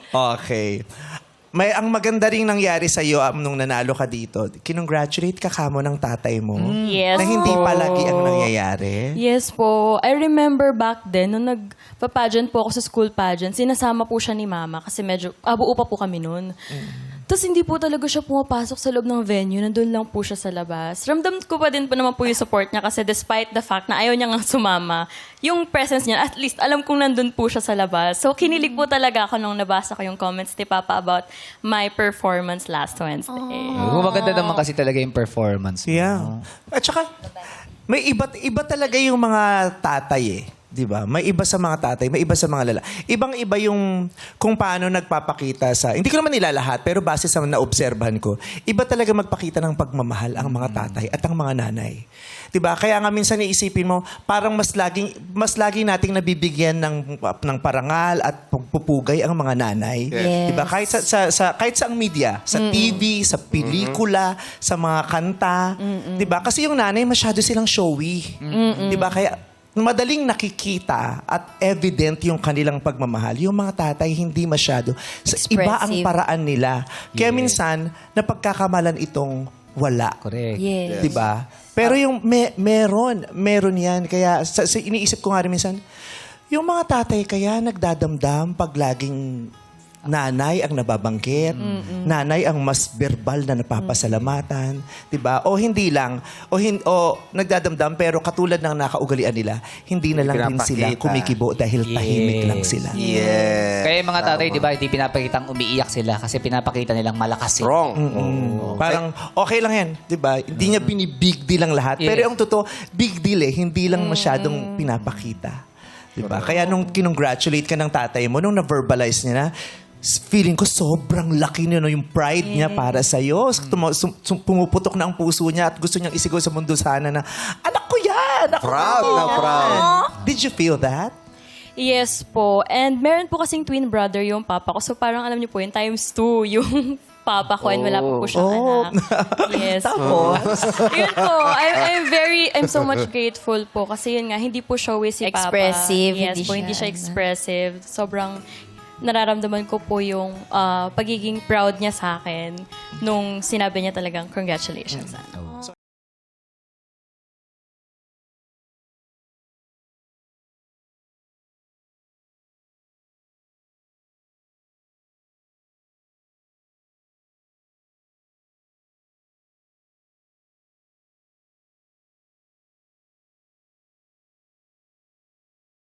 Okay. May ang maganda ring nangyari sa iyo nung nanalo ka dito. Kinongratulate ka kamo ng tatay mo. Yes Na hindi po. palagi ang nangyayari. Yes po. I remember back then, nung nagpa-pageant po ako sa school pageant, sinasama po siya ni Mama kasi medyo, buo pa po kami noon. Tapos hindi po talaga siya pumapasok sa loob ng venue. Nandun lang po siya sa labas. Ramdam ko pa din po naman po yung support niya kasi despite the fact na ayaw niya nga sumama, yung presence niya, at least alam kong nandun po siya sa labas. So kinilig po talaga ako nung nabasa ko yung comments ni Papa about my performance last Wednesday. Maganda naman kasi talaga yung performance mo. Yeah. At saka, may iba talaga yung mga tatay eh. 'Di ba? May iba sa mga tatay, may iba sa mga lalaki. Ibang-iba yung kung paano nagpapakita sa... Hindi ko naman nilalahat, pero base sa naobserbahan ko, iba talaga magpakita ng pagmamahal ang mga tatay at ang mga nanay. 'Di ba? Kaya nga minsan iisipin mo, parang mas laging nating nabibigyan ng parangal at pagpupugay ang mga nanay. Yes. 'Di ba? Kahit kahit sa media, sa TV, sa pelikula, sa mga kanta, 'di ba? Kasi yung nanay masyado silang showy. 'Di ba? Kaya madaling nakikita at evident yung kanilang pagmamahal. Yung mga tatay, hindi masyado. Iba ang Expressive. paraan nila. Kaya minsan, napagkakamalan itong wala. Correct. Yes. Diba? Pero yung meron yan. Kaya iniisip ko nga rin minsan, yung mga tatay kaya nagdadamdam pag laging nanay ang nababanggit, nanay ang mas verbal na napapasalamatan, 'di ba? O hindi lang, o nagdadamdam pero katulad ng nakaugalian nila, hindi na lang din sila Pinapakita. kumikibo dahil tahimik lang sila. Yes. Kaya yung mga tatay, di ba, hindi pinapakitang umiiyak sila kasi pinapakita nilang malakas sila. Strong. Parang okay lang yan, 'di ba? Hindi niya binibig deal ang lahat, Yes. pero ang totoo, big deal eh, hindi lang masyadong pinapakita. 'Di ba? Kaya nung kinongratulate ka ng tatay mo, nung na-verbalize niya na, feeling ko sobrang laki niya, no, yung pride niya para sa'yo. Pumuputok na ang puso niya at gusto niyang isigaw sa mundo sana na, anak ko yan! Proud na proud. Did you feel that? Yes po. And meron po kasing twin brother yung papa ko. So parang alam niyo po yun, times 2 yung papa ko and wala po siyang anak. Yes. Tapos? Yun po. I'm so much grateful po kasi yun nga, hindi po showy si papa. Expressive, Yes hindi po, hindi siya, siya expressive. Sobrang nararamdaman ko po yung pagiging proud niya sa akin nung sinabi niya talagang congratulations.